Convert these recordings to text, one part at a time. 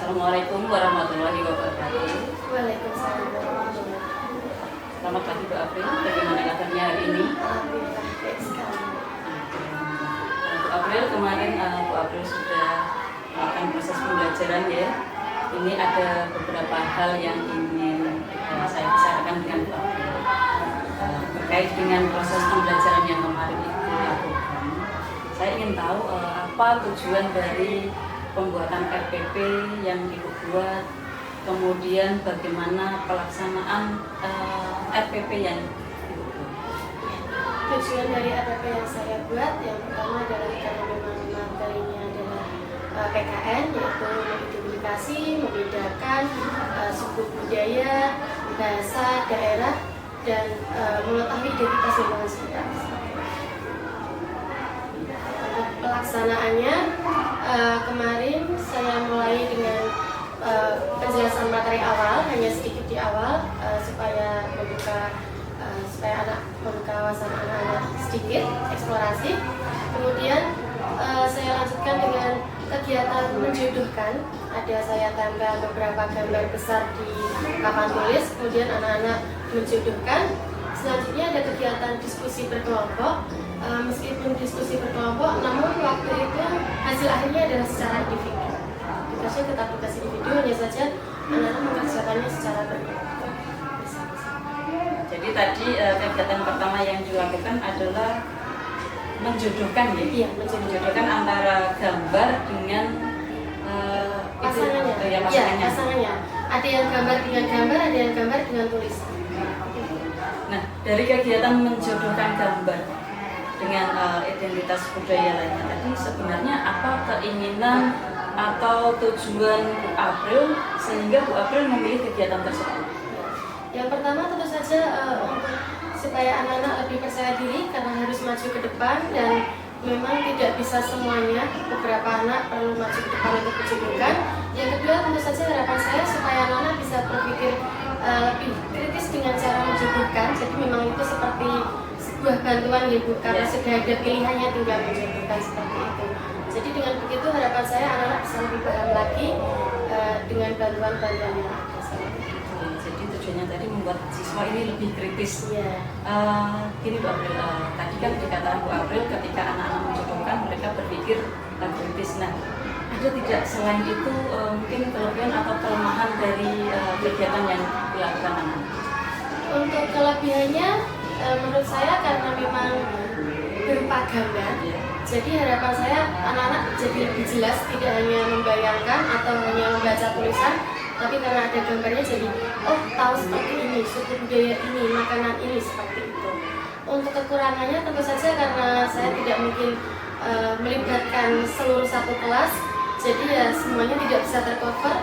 Assalamualaikum warahmatullahi wabarakatuh. Waalaikumsalam warahmatullahi wabarakatuh. Selamat pagi Bu April, bagaimana kabarnya hari ini? Alhamdulillah baik sekali. Bu April, kemarin Bu April sudah melakukan proses pembelajaran ya. Ini ada beberapa hal yang ingin saya bicarakan dengan Bu April terkait dengan proses pembelajaran yang kemarin itu dilakukan. Saya ingin tahu apa tujuan dari pembuatan RPP yang Ibu buat, kemudian bagaimana pelaksanaan RPP yang Ibu buat. Tujuan dari RPP yang saya buat yang pertama adalah karena memang materinya adalah PKN, yaitu mengidentifikasi, membedakan suku budaya, bahasa, daerah, dan mengetahui identitas lingkungan sekitar. Untuk pelaksanaannya, kemarin saya mulai dengan penjelasan materi awal, hanya sedikit di awal supaya anak membuka wawasan anak-anak sedikit eksplorasi. Kemudian saya lanjutkan dengan kegiatan menjodohkan. Ada saya tempel beberapa gambar besar di papan tulis, kemudian anak-anak menjodohkan. Selanjutnya ada kegiatan diskusi berkelompok. Meskipun diskusi berkelompok, namun waktu itu hasil akhirnya adalah secara individu. Tugasnya tetap tugas individu, hanya saja anak-anak mengerjakannya secara berkelompok. Jadi tadi kegiatan pertama yang dilakukan adalah menjodohkan ya? Iya, menjodohkan antara gambar dengan pasangannya. ya, Iya, pasangannya. Ada yang gambar dengan gambar, ada yang gambar dengan tulisan. Nah, dari kegiatan menjodohkan gambar dengan identitas budaya lainnya tadi, sebenarnya apa keinginan atau tujuan Bu April sehingga Bu April memilih kegiatan tersebut? Yang pertama tentu saja untuk supaya anak-anak lebih percaya diri karena harus maju ke depan, dan memang tidak bisa semuanya, beberapa anak perlu maju ke depan untuk menjodohkan. Yang kedua tentu saja harapan saya supaya anak-anak bisa berpikir lebih kritis dengan cara menjodohkan. Jadi memang itu seperti sebuah bantuan ya Bu, karena sudah ada pilihannya tinggal menjodohkan seperti itu. Jadi dengan begitu harapan saya anak-anak bisa lebih paham lagi dengan bantuan-bantuan yang ada. Jadi tujuannya tadi membuat siswa ini lebih kritis. Iya. Gini Bu April, tadi kan dikatakan Bu April ketika anak-anak menjodohkan mereka berpikir kritis. Nah, ada tidak selain itu mungkin kelebihan atau kelemahan dari kegiatan yang dilakukan anak? Untuk kelebihannya menurut saya karena memang berupa gambar, jadi harapan saya anak-anak jadi lebih jelas, tidak hanya membayangkan atau hanya membaca tulisan, tapi karena ada gambarnya jadi tahu seperti ini, suku budaya ini, makanan ini, seperti itu. Untuk kekurangannya tentu saja karena saya tidak mungkin melibatkan seluruh satu kelas, jadi ya semuanya tidak bisa tercover,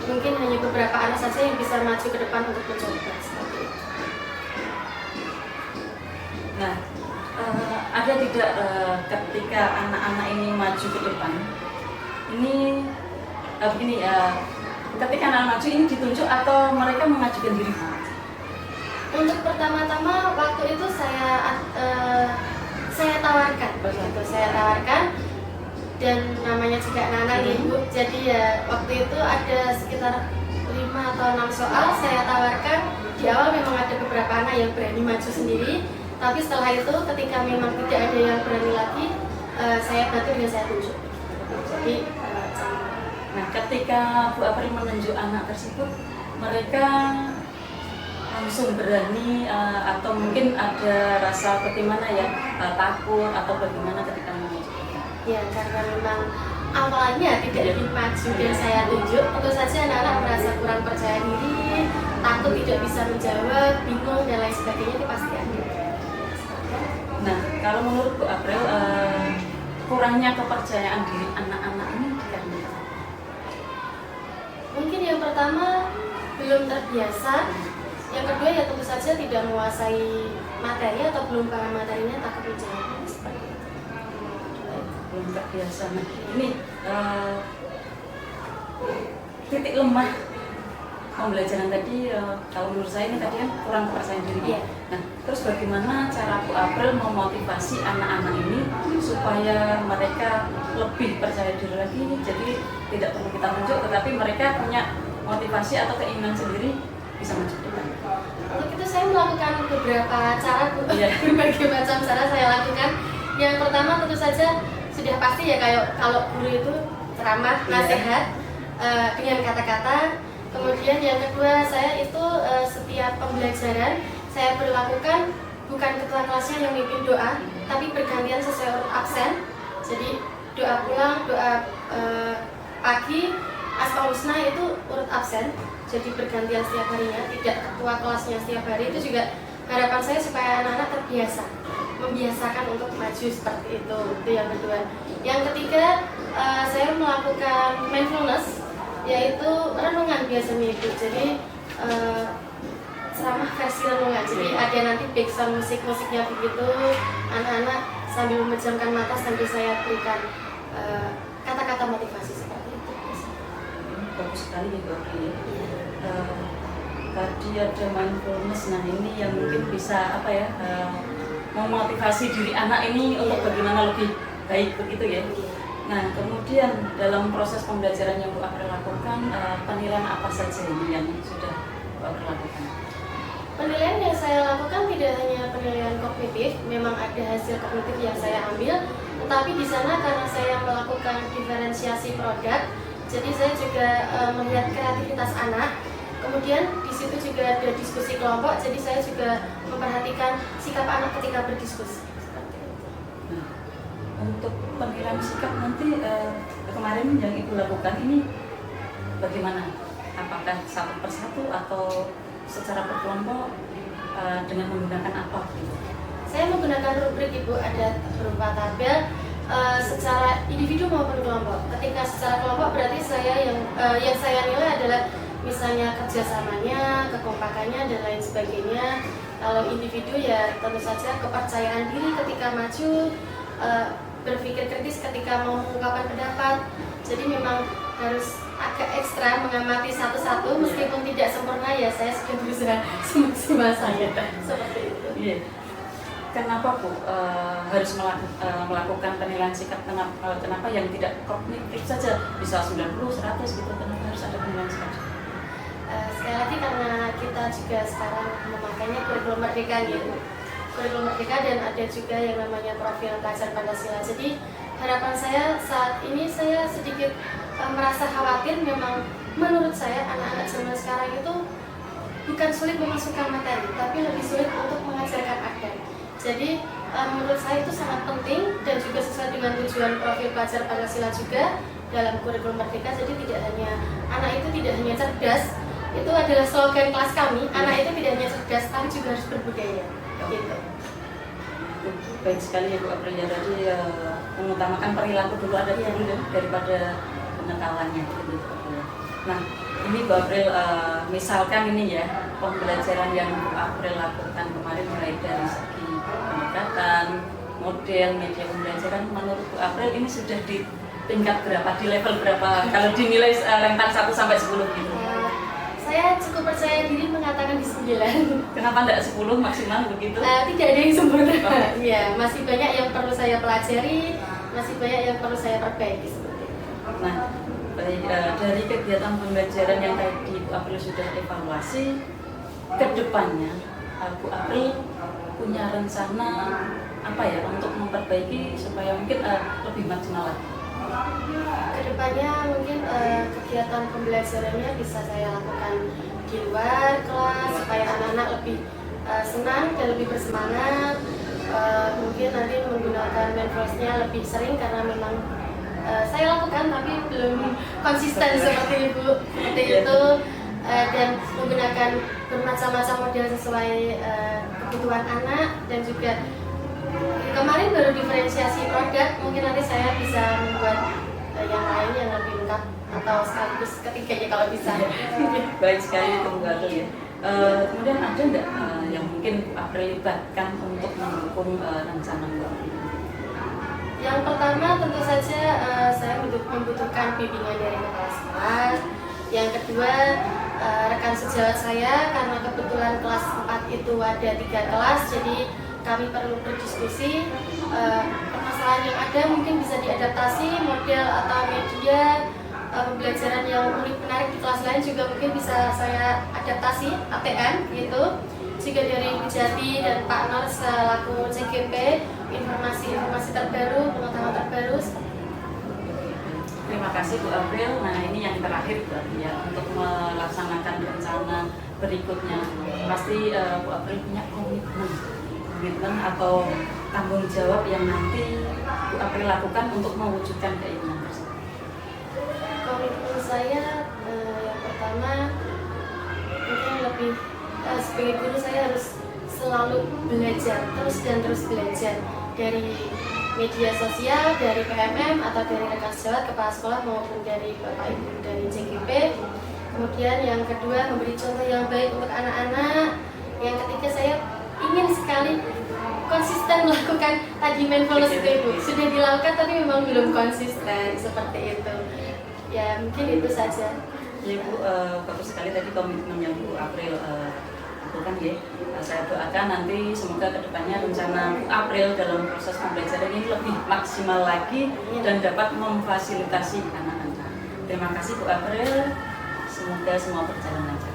mungkin hanya beberapa anak saja yang bisa maju ke depan untuk mencoba seperti itu. Nah, ada tidak ketika anak-anak ini maju ke depan, ini begini ketika anak maju ini ditunjuk atau mereka mengajukan diri? Untuk pertama-tama waktu itu saya tawarkan, dan namanya juga anak-anak ya Bu. Jadi ya waktu itu ada sekitar 5 atau 6 soal saya tawarkan. Di awal memang ada beberapa anak yang berani maju sendiri, tapi setelah itu ketika memang tidak ada yang berani lagi, saya bantu dan saya tunjuk. Jadi nah, ketika Bu April menunjuk anak tersebut, mereka langsung berani atau mungkin ada rasa bagaimana ya, takut atau bagaimana ketika menunjuk? Ya, karena memang awalnya tidak ingin maju dan saya tunjuk, tentu saja anak-anak merasa kurang percaya diri, takut tidak bisa menjawab, bingung dan lain sebagainya, itu pasti ada. Nah, kalau menurut Bu April, kurangnya kepercayaan diri anak-anak ini karena apa? Mungkin yang pertama belum terbiasa, yang kedua ya tentu saja tidak menguasai materi atau belum paham materinya, takut menjawab seperti itu. Belum terbiasa. Nah, ini titik lemah pembelajaran tadi kalau menurut saya ini tadi kan kurang kepercayaan diri. Iya. Nah, terus bagaimana cara Bu April memotivasi anak-anak ini supaya mereka lebih percaya diri lagi? Jadi tidak perlu kita tunjuk, tetapi mereka punya motivasi atau keinginan sendiri bisa maju depan. Untuk itu saya melakukan beberapa cara, Bu. Iya. Berbagai macam cara saya lakukan. Yang pertama tentu saja sudah pasti ya, kayak kalau guru itu ceramah, nasihat dengan kata-kata. Kemudian yang kedua, saya itu setiap pembelajaran saya berlakukan bukan ketua kelasnya yang mimpin doa, tapi bergantian sesuai urut absen. Jadi doa pulang, doa pagi, Asmaul Husna itu urut absen. Jadi bergantian setiap harinya, tidak ketua kelasnya setiap hari. Itu juga harapan saya supaya anak-anak terbiasa, membiasakan untuk maju seperti itu. Itu yang kedua. Yang ketiga, saya melakukan mindfulness, yaitu renungan biasanya itu. Jadi ceramah versi renungan. Jadi ada nanti background musiknya begitu, anak-anak sambil memejamkan mata sambil saya berikan kata-kata motivasi seperti itu. Bagus sekali ya Bu April. Tadi ada mindfulness, nah ini yang mungkin bisa apa ya, memotivasi diri anak ini untuk bagaimana lebih baik begitu ya. Nah, kemudian dalam proses pembelajaran yang Bu April lakukan, penilaian apa saja ini yang sudah Bu April lakukan? Penilaian yang saya lakukan tidak hanya penilaian kognitif, memang ada hasil kognitif yang saya ambil, tetapi di sana karena saya melakukan diferensiasi produk, jadi saya juga melihat kreativitas anak. Kemudian di situ juga ada diskusi kelompok, jadi saya juga memperhatikan sikap anak ketika berdiskusi. Nah, untuk penilaian sikap nanti kemarin yang Ibu lakukan ini bagaimana? Apakah satu persatu atau secara berkelompok dengan menggunakan apa? Saya menggunakan rubrik, Ibu, ada berupa tabel secara individu maupun kelompok. Ketika secara kelompok berarti saya yang saya nilai adalah misalnya kerjasamanya, kekompakannya dan lain sebagainya. Kalau individu ya tentu saja kepercayaan diri ketika maju, berpikir kritis ketika mau mengungkapkan pendapat. Jadi memang harus agak ekstra mengamati satu-satu, meskipun tidak sempurna ya saya sudah berusaha semaksimal saya seperti itu. Iya. Kenapa Bu harus melakukan penilaian sikap? Kenapa yang tidak kognitif saja bisa 90, 100 gitu? Kenapa harus ada penilaian sikap? Sekali lagi karena kita juga sekarang memakainya kurikulum merdeka gitu. Kurikulum merdeka dan ada juga yang namanya profil pelajar Pancasila. Jadi harapan saya saat ini saya sedikit merasa khawatir, memang menurut saya anak-anak zaman sekarang itu bukan sulit memasukkan materi, tapi lebih sulit untuk mengajarkan adab. Jadi menurut saya itu sangat penting dan juga sesuai dengan tujuan profil pelajar Pancasila juga dalam kurikulum merdeka. Jadi tidak hanya anak itu tidak hanya cerdas, itu adalah slogan kelas kami, anak itu tidak hanya cerdas tapi juga harus berbudaya. Gitu. Baik sekali ya Bu April, ya tadi mengutamakan perilaku dulu ada dulu daripada penekalannya gitu. Nah, ini Bu April misalkan ini ya pembelajaran yang Bu April lakukan kemarin mulai dari segi pendekatan, model, media pembelajaran, menurut Bu April ini sudah di tingkat berapa, di level berapa kalau dinilai rentang 1 sampai 10 gitu? Saya cukup percaya diri mengatakan di 9. Kenapa tidak 10 maksimal begitu? Tidak ada yang sempurna. Ya, masih banyak yang perlu saya pelajari, masih banyak yang perlu saya perbaiki seperti itu. Nah, dari kegiatan pembelajaran yang tadi Bu April sudah evaluasi, ke depannya Bu April punya rencana apa ya untuk memperbaiki supaya mungkin lebih maksimal lagi? Kedepannya mungkin kegiatan pembelajarannya bisa saya lakukan di luar kelas supaya anak-anak lebih senang dan lebih bersemangat. Mungkin nanti menggunakan mindfulness-nya lebih sering karena memang saya lakukan tapi belum konsisten seperti itu. Dan menggunakan bermacam-macam model sesuai kebutuhan anak, dan juga kemarin baru diferensiasi produk, mungkin nanti saya bisa membuat yang lain yang lebih lengkap atau sekaligus ketiganya kalau bisa. Baik sekali itu Bu April ya. Kemudian ada nggak yang mungkin Bu April libatkan untuk mendukung rencana Bu April? Yang pertama tentu saja saya membutuhkan bimbingan dari kepala sekolah. Yang kedua rekan sejawat saya karena kebetulan kelas 4 itu ada 3 kelas, jadi kami perlu berdiskusi permasalahan yang ada mungkin bisa diadaptasi model atau media pembelajaran yang unik menarik di kelas lain juga mungkin bisa saya adaptasi ATM gitu. Juga dari Bu Jati dan Pak Nur selaku CGP informasi terbaru, pengetahuan terbaru. Terima kasih Bu April. Nah ini yang terakhir berarti ya untuk melaksanakan rencana berikutnya. Pasti Bu April punya komitmen atau tanggung jawab yang nanti Bu April lakukan untuk mewujudkan keinginan tersebut. Komitmen saya yang pertama mungkin lebih sebagai guru saya harus selalu belajar terus belajar dari media sosial, dari PMM atau dari rekan sejawat kepala sekolah maupun dari Bapak Ibu dari CGP. Kemudian yang kedua memberi contoh yang baik untuk anak-anak. Yang ketiga saya ingin sekali konsisten melakukan tadi mindfulness itu Bu. Sudah dilakukan tapi memang belum konsisten seperti itu. Ya mungkin itu saja. Ya Bu, bagus sekali tadi komitmen yang Bu April lakukan ya. Saya doakan nanti semoga kedepannya rencana Bu April dalam proses pembelajaran ini lebih maksimal lagi dan dapat memfasilitasi anak-anak. Terima kasih Bu April, semoga semua berjalan lancar.